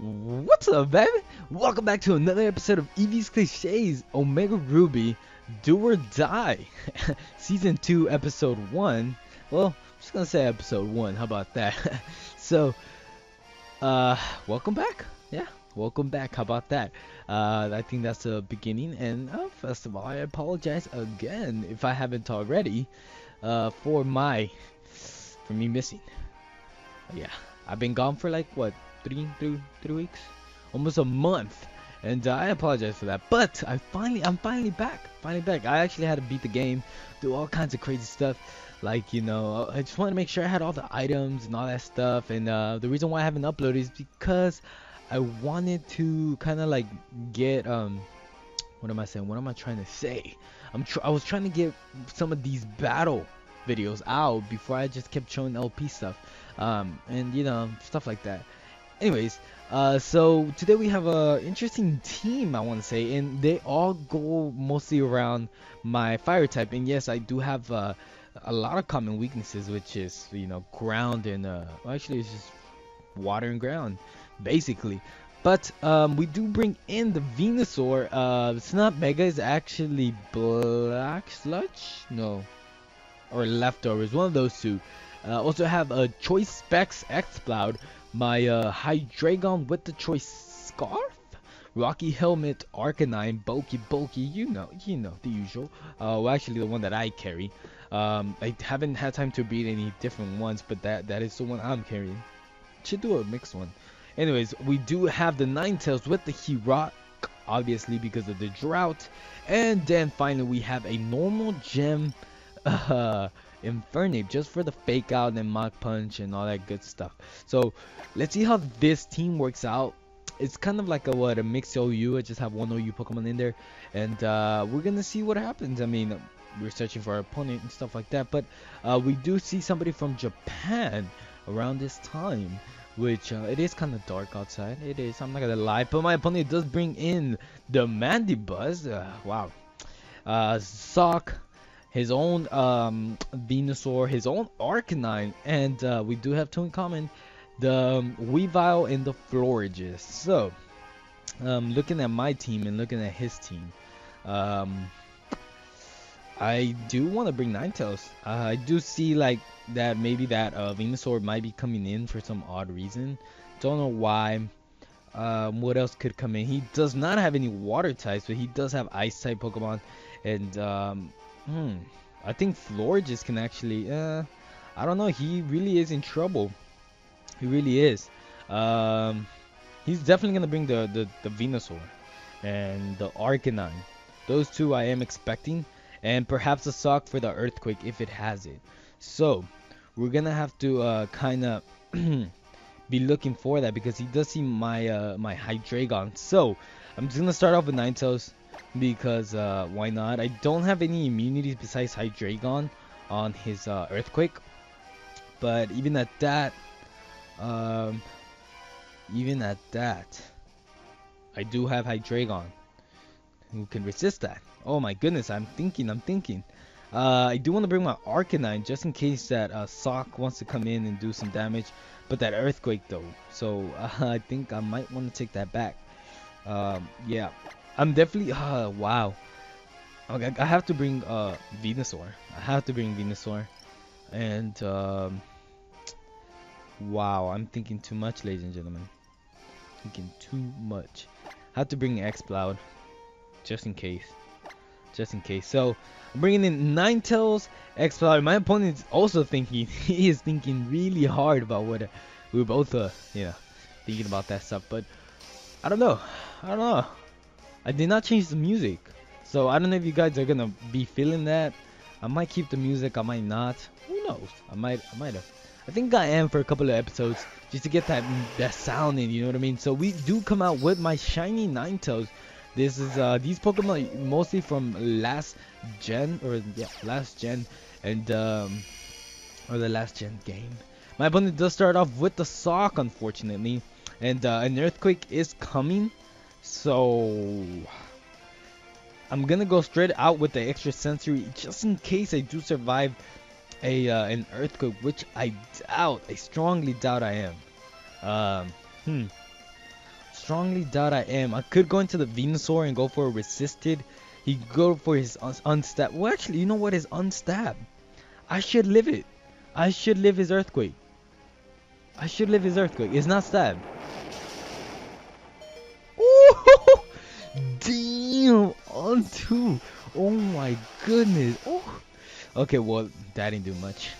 What's up, baby? Welcome back to another episode of Eevee's Cliches, Omega Ruby, Do or Die, Season 2, Episode 1. Well, I'm just gonna say Episode 1, how about that? so, uh, welcome back. Yeah, welcome back, how about that? I think that's the beginning, and first of all, I apologize again, if I haven't already, for me missing. Yeah, I've been gone for like what, three weeks, almost a month, and I apologize for that. But I'm finally back, I actually had to beat the game, do all kinds of crazy stuff, like I just wanted to make sure I had all the items and all that stuff. And the reason why I haven't uploaded is because I wanted to kind of like get what am I saying? What am I trying to say? I was trying to get some of these battle videos out before I just kept showing LP stuff, and stuff like that. Anyways, so today we have a interesting team, I want to say, and they all go mostly around my fire type. And yes, I do have a lot of common weaknesses, which is ground and well, actually it's just water and ground, basically. But we do bring in the Venusaur. It's not Mega, it's actually Black Sludge? No. Or Leftovers, one of those two. Also have a Choice Specs X-Cloud, my Hydreigon with the Choice Scarf, Rocky Helmet, Arcanine, Bulky, the usual. Well, actually the one that I carry. I haven't had time to beat any different ones, but that is the one I'm carrying. Should do a mixed one. Anyways, we do have the Ninetales with the Heroic, obviously because of the drought. And then finally we have a normal gem Infernape just for the fake out and Mach Punch and all that good stuff. So let's see how this team works out. It's kind of like a mixed OU. I just have one OU Pokemon in there, and we're gonna see what happens. I mean, we're searching for our opponent and stuff like that, but we do see somebody from Japan around this time, which it is kind of dark outside. It is, I'm not gonna lie, but my opponent does bring in the Mandibuzz. Wow. Sock, his own Venusaur, his own Arcanine, and we do have two in common, the Weavile and the Florges. So, looking at my team and looking at his team, I do want to bring Ninetales. I do see like that maybe that Venusaur might be coming in for some odd reason. Don't know why. What else could come in? He does not have any water types, but he does have ice type Pokemon, and I think Florges can actually. I don't know. He really is in trouble. He really is. He's definitely gonna bring the Venusaur and the Arcanine. Those two I am expecting, and perhaps a Sock for the Earthquake if it has it. So we're gonna have to kind of be looking for that because he does see my my Hydreigon. So I'm just gonna start off with Ninetales because why not? I don't have any immunities besides Hydreigon on his Earthquake, but even at that, I do have Hydreigon who can resist that. Oh my goodness, I'm thinking. I do want to bring my Arcanine just in case that Sock wants to come in and do some damage, but that Earthquake though. So I think I might want to take that back. Yeah, I'm definitely. Wow. Okay, I have to bring Venusaur. And wow, I'm thinking too much, ladies and gentlemen. Thinking too much. Have to bring X-Cloud just in case. So I'm bringing in Ninetales, X-Cloud. My opponent is also thinking. He is thinking really hard about what we're both thinking about that stuff. But I don't know. I did not change the music, so I don't know if you guys are gonna be feeling that. I might keep the music, I might not. Who knows? I might have. I think I am for a couple of episodes just to get that sound in. You know what I mean? So we do come out with my shiny Ninetales. This is these Pokemon mostly from last gen, and or the last gen game. My opponent does start off with the Sock, unfortunately, and an Earthquake is coming, so I'm gonna go straight out with the extra sensory just in case I do survive an Earthquake, which I strongly doubt I am. strongly doubt I am. I could go into the Venusaur and go for a resisted. He'd go for his unstab. Well, actually, you know what? His unstab. I should live it. I should live his earthquake. I should live his earthquake. It's not stab. Ooh, damn, on two. Oh my goodness. Oh. Okay, well, that didn't do much.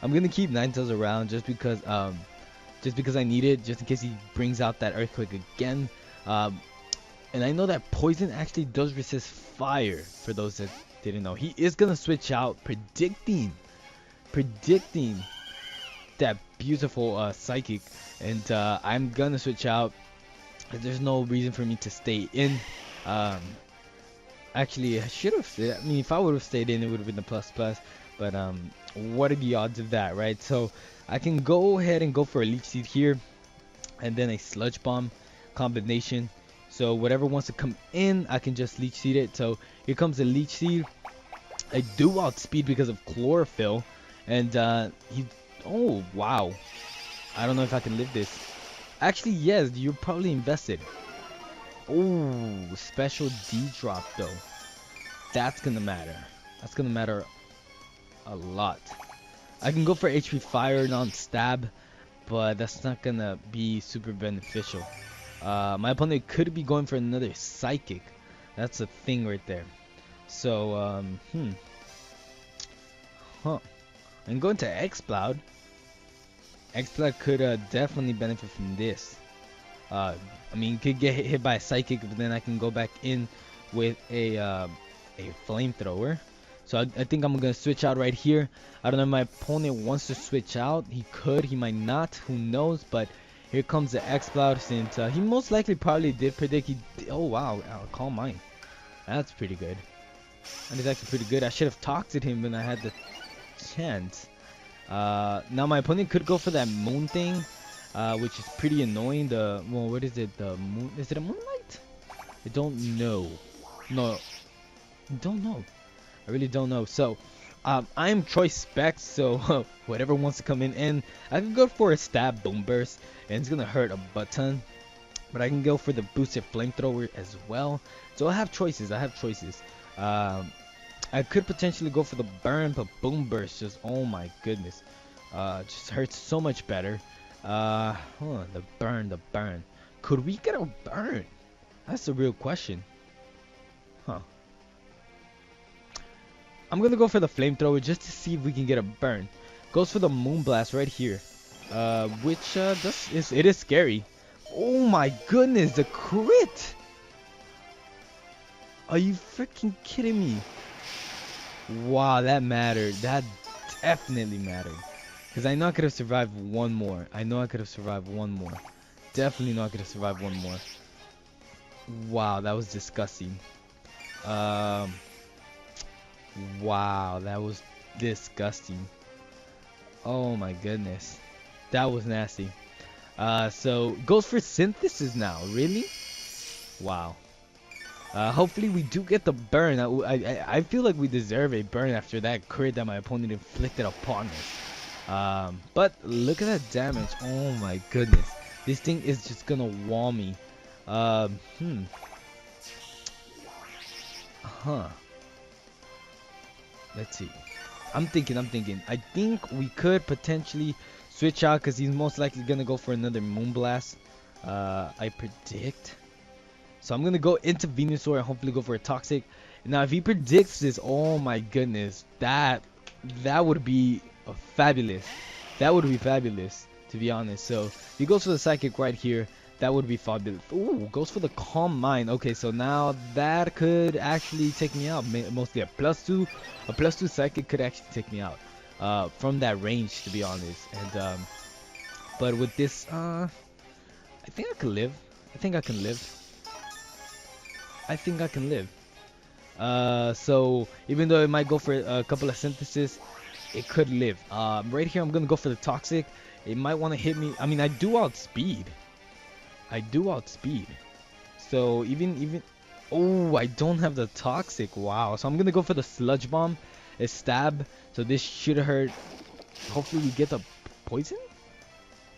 I'm gonna keep Ninetales around just because I need it, just in case he brings out that earthquake again. And I know that poison actually does resist fire. For those that didn't know, he is gonna switch out, predicting that beautiful psychic, and I'm gonna switch out. There's no reason for me to stay in. Actually, I should have. I mean, if I would have stayed in, it would have been a plus plus. But what are the odds of that, right? So I can go ahead and go for a Leech Seed here, and then a Sludge Bomb combination. So whatever wants to come in, I can just Leech Seed it. So here comes the Leech Seed. I do outspeed because of Chlorophyll, and he. Oh wow! I don't know if I can live this. Actually, yes, you're probably invested. Oh, special D drop though. That's gonna matter. That's gonna matter a lot. I can go for HP Fire non-stab, but that's not gonna be super beneficial. My opponent could be going for another Psychic. That's a thing right there. So, I'm going to X-Cloud. X-Cloud could definitely benefit from this. I mean, could get hit by a Psychic, but then I can go back in with a Flamethrower. So I think I'm gonna switch out right here. I don't know if my opponent wants to switch out. He could, he might not, who knows. But here comes the X-Cloud, since he most likely probably did predict. Oh wow, Calm Mind. That's pretty good. That is actually pretty good. I should have Toxic him when I had the chance. Now my opponent could go for that Moon thing, which is pretty annoying. Well, what is it? The moon? Is it a Moonlight? I don't know. No, I don't know. I really don't know. So, I'm Choice Specs, so whatever wants to come in, and I can go for a Stab Boom Burst, and it's gonna hurt a butt ton. But I can go for the boosted Flamethrower as well. So I have choices. I could potentially go for the Burn, but Boom Burst just, oh my goodness, just hurts so much better. The burn. Could we get a burn? That's the real question. Huh. I'm gonna go for the Flamethrower just to see if we can get a burn. Goes for the Moonblast right here, which it is scary. Oh my goodness, the crit! Are you freaking kidding me? Wow, that mattered. That definitely mattered. Because I know I could have survived one more. Definitely know I could have survived one more. Wow, that was disgusting. Wow, that was disgusting. Oh my goodness. That was nasty. So goes for Synthesis now. Really? Wow. Hopefully we do get the burn. I feel like we deserve a burn after that crit that my opponent inflicted upon us. But look at that damage. Oh my goodness. This thing is just gonna wall me. Let's see. I'm thinking. I think we could potentially switch out because he's most likely gonna go for another Moonblast. I predict. So I'm gonna go into Venusaur and hopefully go for a Toxic. Now if he predicts this, oh my goodness, that would be fabulous. That would be fabulous, to be honest. So if he goes for the Psychic right here, that would be fabulous. Ooh, goes for the Calm Mind. Okay, so now that could actually take me out. Mostly a +2 Psychic could actually take me out from that range, to be honest. And but with this, I think I can live. So even though it might go for a couple of Synthesis, it could live. Right here I'm gonna go for the Toxic. It might want to hit me. I mean, I do outspeed. So even oh, I don't have the Toxic. Wow. So I'm gonna go for the Sludge Bomb, a Stab. So this should hurt. Hopefully we get the poison.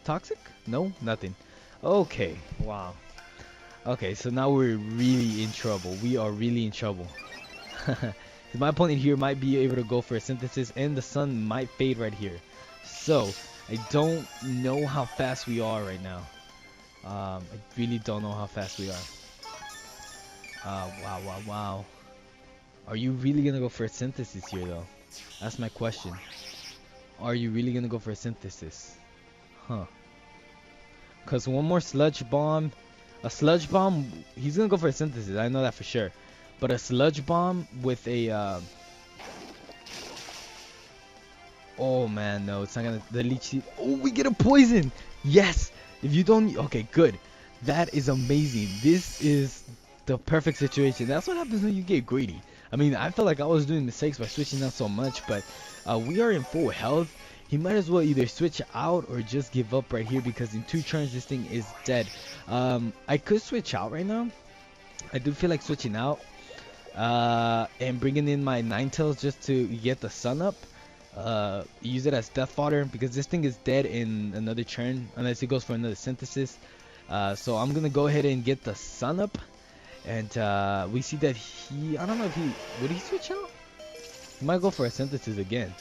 Toxic? No, nothing. Okay. Wow. Okay, so now we're really in trouble. We are really in trouble. My opponent here might be able to go for a synthesis, and the sun might fade right here. So I don't know how fast we are right now. I really don't know how fast we are. Wow. Are you really gonna go for a synthesis here, though? That's my question. Are you really gonna go for a synthesis? Huh. Cause one more sludge bomb. A sludge bomb, he's gonna go for a synthesis. I know that for sure. But a sludge bomb with a oh man, no, it's not gonna. The leech seed. Oh, we get a poison. Yes. If you don't, okay, good. That is amazing. This is the perfect situation. That's what happens when you get greedy. I mean, I felt like I was doing mistakes by switching out so much, but we are in full health. He might as well either switch out or just give up right here, because in 2 turns this thing is dead. I could switch out right now. I do feel like switching out and bringing in my Ninetales just to get the sun up. Use it as death fodder, because this thing is dead in another turn unless it goes for another synthesis. So I'm gonna go ahead and get the sun up, and we see that I don't know if would he switch out? He might go for a synthesis again,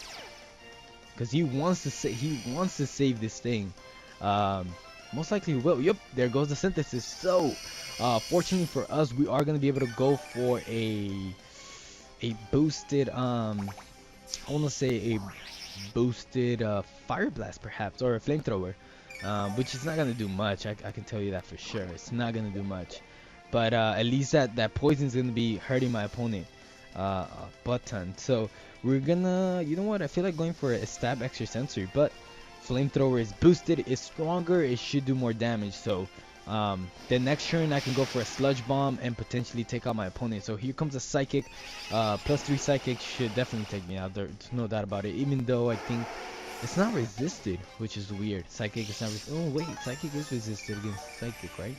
because he wants to save this thing. Most likely he will. Yep, there goes the synthesis. So fortunately for us, we are gonna be able to go for a boosted I want to say a boosted fire blast perhaps, or a flamethrower, which is not gonna do much. I can tell you that for sure. It's not gonna do much, but at least that poison is gonna be hurting my opponent a butt ton. So we're gonna, you know what? I feel like going for a stab extra sensory, but flamethrower is boosted, it's stronger, it should do more damage. So the next turn I can go for a sludge bomb and potentially take out my opponent. So here comes a psychic. +3 psychic should definitely take me out. There's no doubt about it, even though I think it's not resisted, which is weird. Psychic is not oh wait, psychic is resisted against psychic, right?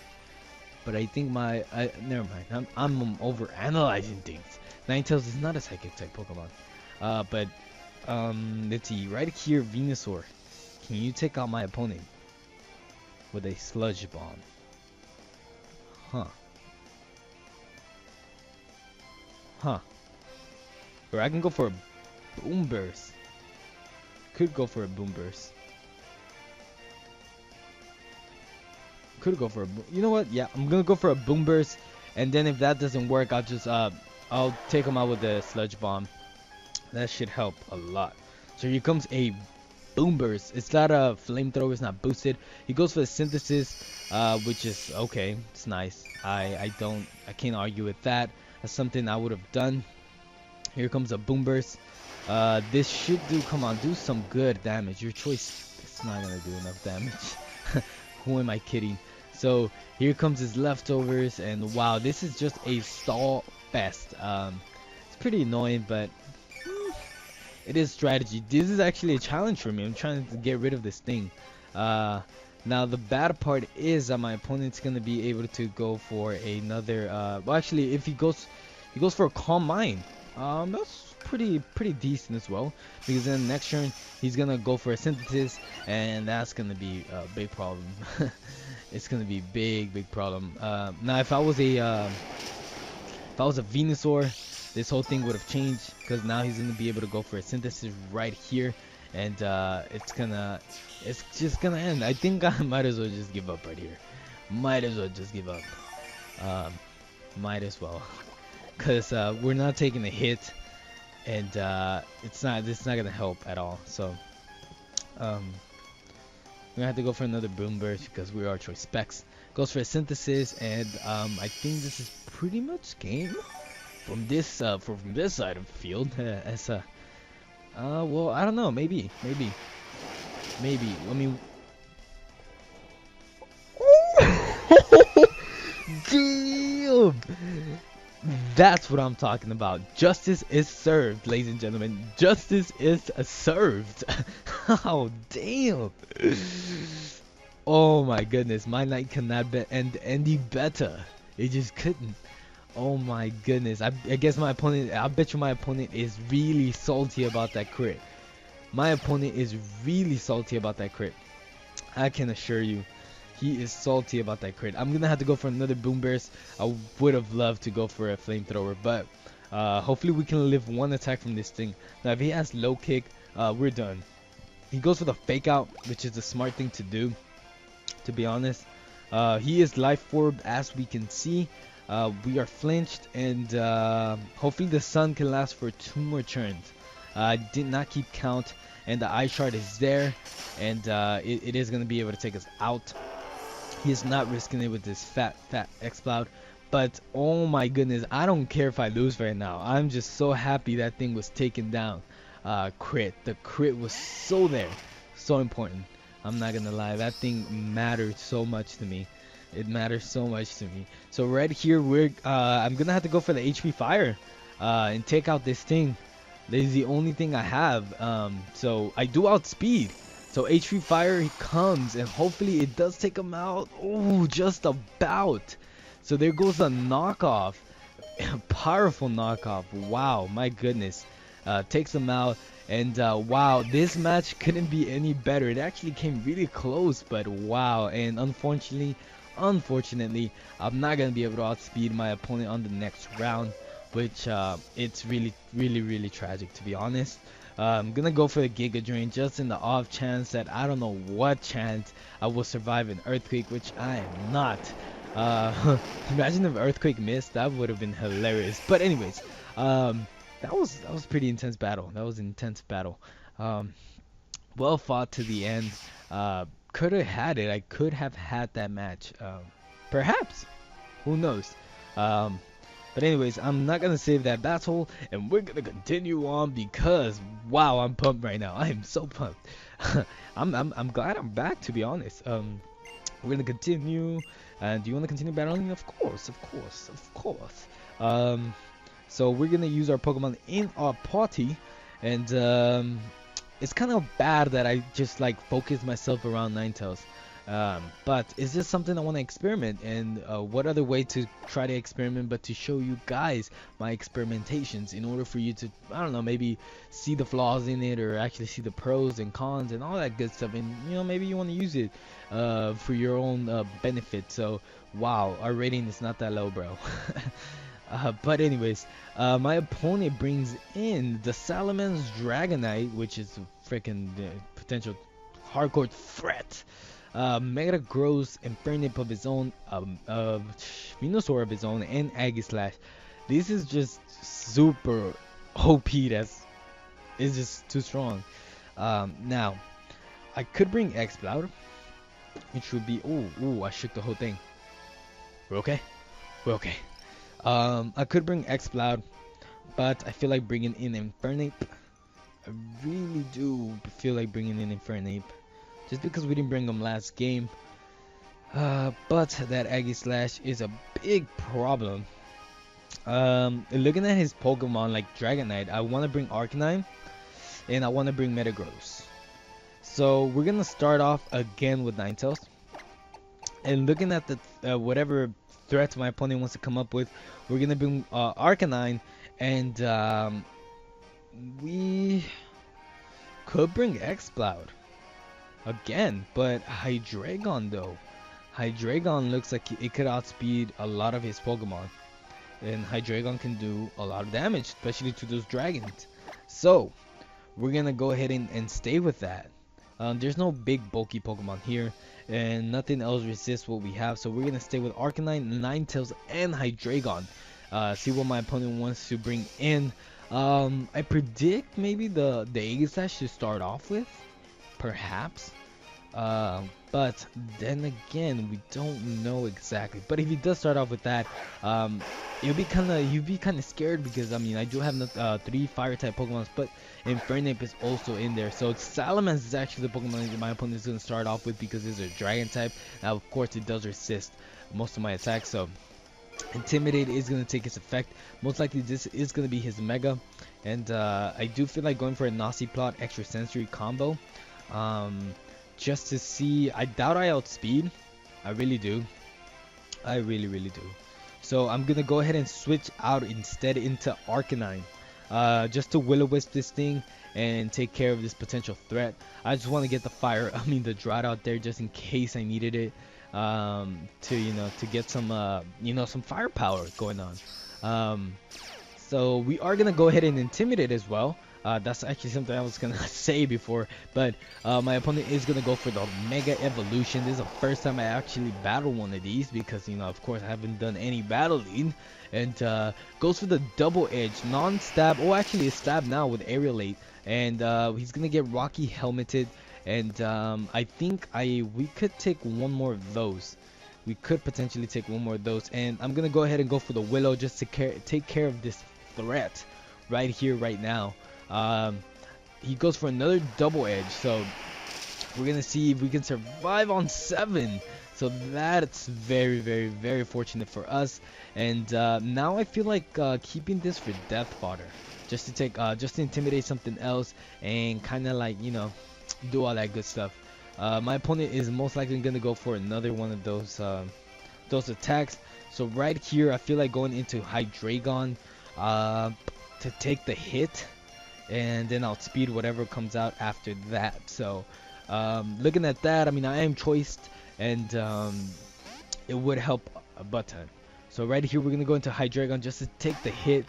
But I think never mind, I'm over analyzing things. Ninetales is not a psychic type Pokemon. But let's see, right here, Venusaur, can you take out my opponent with a sludge bomb? Or I can go for a boom burst. Could go for a boom burst. Could go for a you know what? Yeah, I'm gonna go for a boom burst, and then if that doesn't work, I'll just I'll take him out with the sludge bomb. That should help a lot. So here comes a boom burst. It's not a flamethrower, it's not boosted. He goes for the synthesis, which is okay. It's nice. I can't argue with that. That's something I would have done. Here comes a boom burst. This should do some good damage. Your choice. It's not gonna do enough damage. Who am I kidding? So here comes his leftovers, and wow, this is just a stall fest. It's pretty annoying, but it is strategy. This is actually a challenge for me. I'm trying to get rid of this thing. Now the bad part is that my opponent's gonna be able to go for another. Well, actually, if he goes for a Calm Mind. That's pretty decent as well, because then next turn he's gonna go for a synthesis, and that's gonna be a big problem. It's gonna be big problem. Now if I was a Venusaur, this whole thing would have changed, because now he's gonna be able to go for a synthesis right here, and it's just gonna end. I think I might as well just give up right here. Might as well just give up. Might as well, because we're not taking a hit, and it's not gonna help at all. So we're gonna have to go for another boom burst, because we are choice specs. Goes for a synthesis, and I think this is pretty much game from this side of the field. Well, I don't know, maybe. I mean, damn, that's what I'm talking about. Justice is served, ladies and gentlemen. Justice is served. Oh damn. Oh my goodness, my night cannot end any better. It just couldn't. Oh my goodness. I guess my opponent, I bet you my opponent is really salty about that crit. My opponent is really salty about that crit. I can assure you. He is salty about that crit. I'm gonna have to go for another boom burst. I would have loved to go for a flamethrower, but hopefully we can live one attack from this thing. Now if he has low kick, we're done. He goes for the fake out, which is the smart thing to do, to be honest. He is life orb, as we can see. We are flinched, and hopefully the sun can last for 2 more turns. I did not keep count, and the eye shard is there, and it is going to be able to take us out. He is not risking it with this fat X-Cloud, but oh my goodness, I don't care if I lose right now. I'm just so happy that thing was taken down. Crit. The crit was so there. So important. I'm not gonna lie, that thing mattered so much to me. It matters so much to me. So right here, I'm gonna have to go for the HP fire and take out this thing. This is the only thing I have. So I do outspeed. So HP fire, he comes, and hopefully it does take him out. Oh, just about. So there goes a knockoff. Powerful knockoff. Wow, my goodness. Takes him out, and wow, this match couldn't be any better. It actually came really close, but wow. And unfortunately, I'm not gonna be able to outspeed my opponent on the next round, which it's really tragic, to be honest. I'm gonna go for the Giga Drain just in the off chance that I don't know what chance I will survive an earthquake, which I am not. Imagine if earthquake missed, that would have been hilarious. But anyways, that was pretty intense battle. That was an intense battle. Well fought to the end. Could have had it. I could have had that match. Perhaps. Who knows? But anyways, I'm not gonna save that battle, and we're gonna continue on because wow, I'm pumped right now. I am so pumped. I'm glad I'm back, to be honest. We're gonna continue. Do you want to continue battling? Of course. So we're gonna use our Pokemon in our party, and it's kind of bad that I just like focus myself around Ninetales. But it's just something I want to experiment, and what other way to try to experiment but to show you guys my experimentations in order for you to, I don't know, maybe see the flaws in it, or actually see the pros and cons and all that good stuff, and you know, maybe you want to use it for your own benefit. So wow, our rating is not that low, bro. But anyways, my opponent brings in the Salaman's Dragonite, which is a freaking potential hardcore threat. Metagross, Infernape of his own, Venusaur of his own, and Aegislash. This is just super OP. It's just too strong. Now, I could bring X-Cloud, which would be, ooh, I shook the whole thing. We're okay? We're okay. I could bring X-Cloud, but I feel like bringing in Infernape. I really do feel like bringing in Infernape, just because we didn't bring him last game. But that Aegislash is a big problem. Looking at his Pokemon like Dragonite, I want to bring Arcanine, and I want to bring Metagross. So we're gonna start off again with Ninetales, and looking at the whatever threats my opponent wants to come up with, we're gonna bring Arcanine, and we could bring X-Cloud again, but Hydreigon though. Hydreigon looks like it could outspeed a lot of his Pokemon, and Hydreigon can do a lot of damage, especially to those dragons. So we're gonna go ahead and stay with that. There's no big bulky Pokemon here, and nothing else resists what we have, so we're gonna stay with Arcanine, Ninetales, and Hydreigon. See what my opponent wants to bring in. I predict maybe the Aegislash to start off with, perhaps. But then again, we don't know exactly. But if he does start off with that, you'd be kind of scared, because I mean, I do have 3 fire type Pokemon, but Infernape is also in there. So Salamence is actually the Pokemon that my opponent is going to start off with, because it's a dragon type. Now of course it does resist most of my attacks, so Intimidate is going to take its effect. Most likely this is going to be his Mega, and I do feel like going for a Nociplot extrasensory combo, just to see. I doubt I outspeed. I really do. I really do. So I'm gonna go ahead and switch out instead into Arcanine, just to Will-O-Wisp this thing and take care of this potential threat. I just want to get the the drought out there just in case I needed it. to to get some some firepower going on. Um, so we are gonna go ahead and intimidate as well. That's actually something I was gonna say before, but my opponent is gonna go for the Mega Evolution. This is the first time I actually battle one of these because of course I haven't done any battling, and goes for the double edge, non-stab. Oh, actually, a stab now with Aerial 8, and he's gonna get Rocky helmeted, and I think we could take one more of those. We could potentially take one more of those, and I'm gonna go ahead and go for the Willow just to take care of this threat right here, right now. He goes for another double edge, so we're gonna see if we can survive on 7. So that's very, very, very fortunate for us. And now I feel like keeping this for death fodder, just to intimidate something else and kind of like do all that good stuff. My opponent is most likely gonna go for another one of those attacks. So right here, I feel like going into Hydreigon to take the hit, and then outspeed whatever comes out after that. So looking at that, I mean, I am choiced, and it would help a butt ton. So right here, we're gonna go into Hydreigon just to take the hit,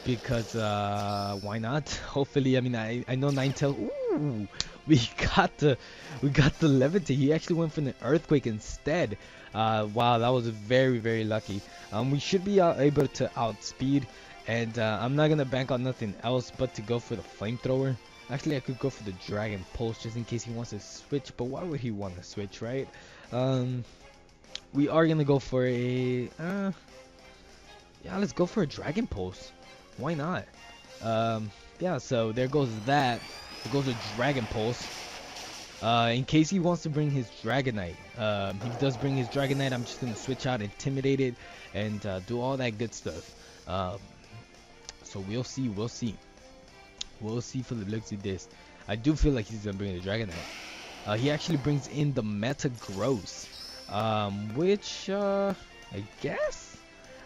because why not? Hopefully, I mean, I know Ninetales. Ooh, we got the Levitate. He actually went for the Earthquake instead. Wow, that was very, very lucky. We should be able to outspeed, and I'm not gonna bank on nothing else but to go for the Flamethrower. Actually, I could go for the Dragon Pulse just in case he wants to switch, but why would he want to switch, right? We are gonna go for a yeah, let's go for a Dragon Pulse. Why not? Yeah, so there goes that. There goes a Dragon Pulse. In case he wants to bring his Dragonite, he does bring his Dragonite. I'm just gonna switch out Intimidated and do all that good stuff. So we'll see for the looks of this. I do feel like he's gonna bring the Dragonite. He actually brings in the Metagross, which I guess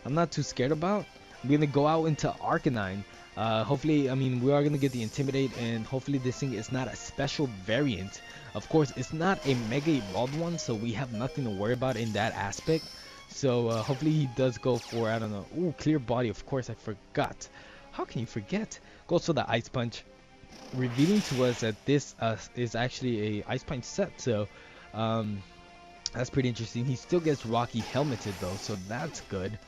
I'm not too scared about. I'm gonna go out into Arcanine. Hopefully, I mean, we are gonna get the Intimidate, and hopefully this thing is not a special variant. Of course, it's not a Mega Evolved one, so we have nothing to worry about in that aspect. So hopefully he does go for, I don't know. Ooh, Clear Body. Of course, I forgot. How can you forget? Goes for the Ice Punch, revealing to us that this is actually a Ice Punch set. So that's pretty interesting. He still gets Rocky helmeted though, so that's good.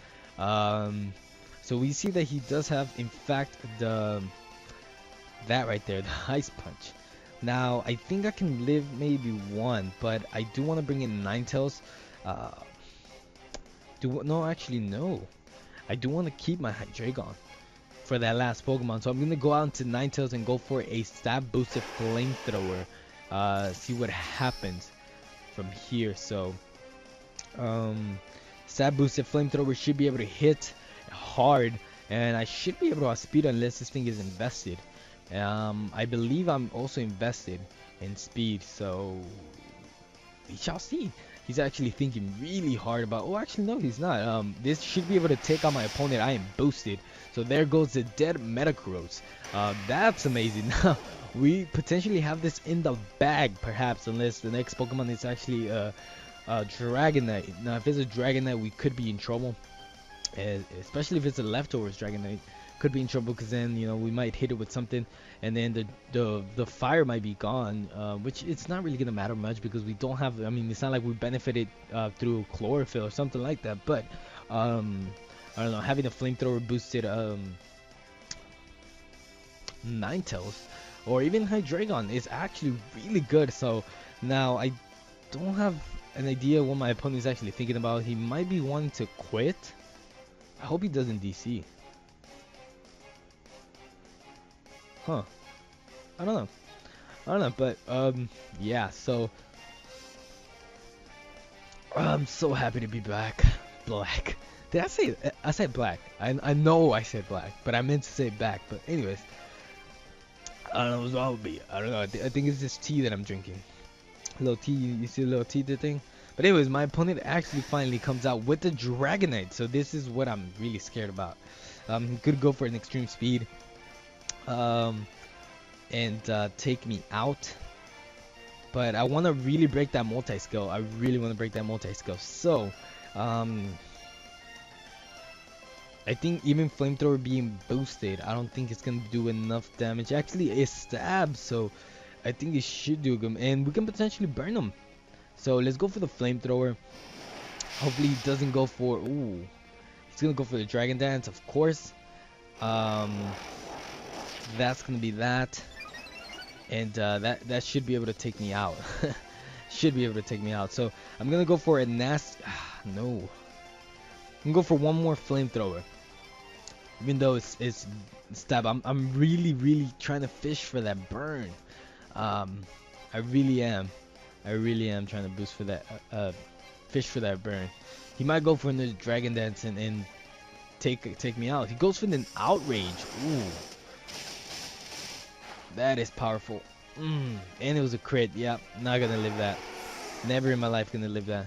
So we see that he does have, in fact, that right there, the Ice Punch. Now I think I can live maybe one, but I do want to bring in Ninetales. No, actually no. I do want to keep my Hydreigon for that last Pokemon, so I'm gonna go out into Ninetales and go for a stab boosted Flamethrower. See what happens from here. So stab boosted Flamethrower should be able to hit hard, and I should be able to outspeed unless this thing is invested. I believe I'm also invested in speed, so we shall see. He's actually thinking really hard about, oh, actually no, he's not. This should be able to take out my opponent. I am boosted, so there goes the dead Metagross. That's amazing. We potentially have this in the bag, perhaps, unless the next Pokemon is actually Dragonite. Now if it's a Dragonite, we could be in trouble, especially if it's a leftovers Dragonite. Could be in trouble, because then we might hit it with something, and then the fire might be gone, which it's not really gonna matter much because we don't have, I mean, it's not like we benefited through chlorophyll or something like that. But I don't know, having a Flamethrower boosted Ninetales or even Hydreigon is actually really good. So now I don't have an idea what my opponent is actually thinking about. He might be wanting to quit. I hope he doesn't DC. Huh. I don't know, but yeah, so I'm so happy to be back. Black. Did I said black. I know I said black, but I meant to say back. But anyways, I don't know what's wrong with me. I don't know. I think it's this tea that I'm drinking. Little tea, you see the little tea thing? But anyways, my opponent actually finally comes out with the Dragonite, so this is what I'm really scared about. He could go for an extreme speed, and take me out. but I want to really break that multi-skill. I really want to break that multi-skill. So, I think even flamethrower being boosted, I don't think it's gonna do enough damage. Actually, it stabs, so I think it should do good, and we can potentially burn him. So let's go for the flamethrower. Hopefully, he doesn't go for. Ooh, he's gonna go for the dragon dance, of course. That's gonna be that, and that should be able to take me out. Should be able to take me out. So I'm gonna go for a nasty. No, I'm gonna go for one more flamethrower. Even though it's stab, I'm really trying to fish for that burn. I really am. I really am trying to boost for that fish for that burn. He might go for another dragon dance and take me out. He goes for an outrage. Ooh, that is powerful. And it was a crit. Yep, not gonna live that. Never in my life gonna live that.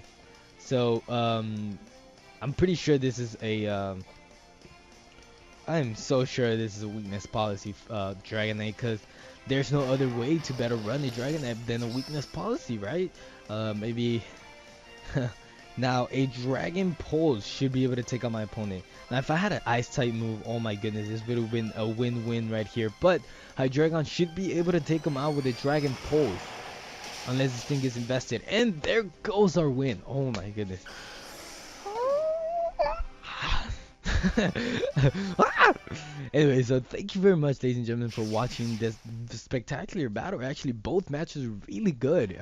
So I'm pretty sure this is a I'm so sure this is a weakness policy, Dragonite, because there's no other way to better run a Dragonite than a weakness policy, right? Maybe now a Dragon Pulse should be able to take out my opponent. Now, if I had an Ice type move, oh my goodness, this would have been a win-win right here. But Hydreigon should be able to take him out with a Dragon Pulse, unless this thing gets invested. And there goes our win. Oh my goodness. Anyway, so thank you very much, ladies and gentlemen, for watching this spectacular battle. Actually, both matches were really good.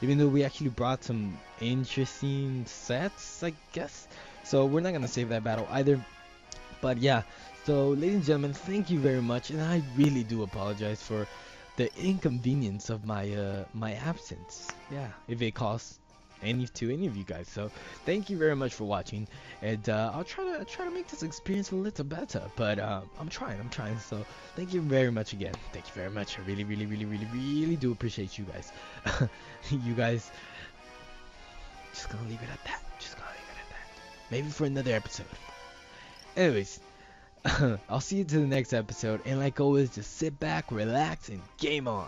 Even though we actually brought some interesting sets, I guess. So we're not gonna save that battle either. But yeah, so ladies and gentlemen, thank you very much, and I really do apologize for the inconvenience of my my absence. Yeah, if it costs any of you guys. So thank you very much for watching, and I'll try to make this experience a little better, but I'm trying. So thank you very much again. Thank you very much. I really do appreciate you guys. You guys, just gonna leave it at that. Maybe for another episode. Anyways, I'll see you to the next episode, and like always, just sit back, relax, and game on.